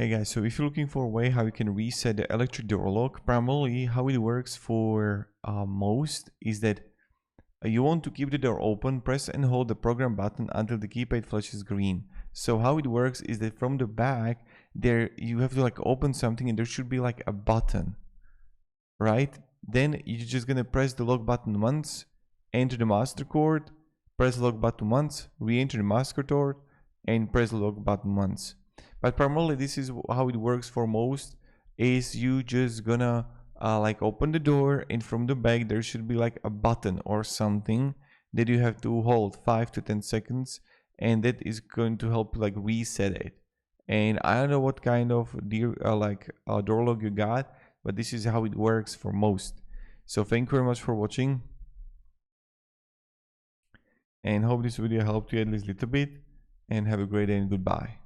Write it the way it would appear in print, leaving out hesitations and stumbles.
Hey guys, so if you're looking for a way how you can reset the electric door lock, primarily how it works for most is that you want to keep the door open, press and hold the program button until the keypad flashes green. So how it works is that from the back there you have to like open something and there should be like a button, right? Then you're just gonna press the lock button once, enter the master code, press the lock button once, re-enter the master code, and press the lock button once. But primarily this is how it works for most, is you just gonna like open the door and from the back there should be like a button or something that you have to hold 5 to 10 seconds, and that is going to help like reset it. And I don't know what kind of door lock you got, but this is how it works for most. So thank you very much for watching, and hope this video helped you at least a little bit, and have a great day and goodbye.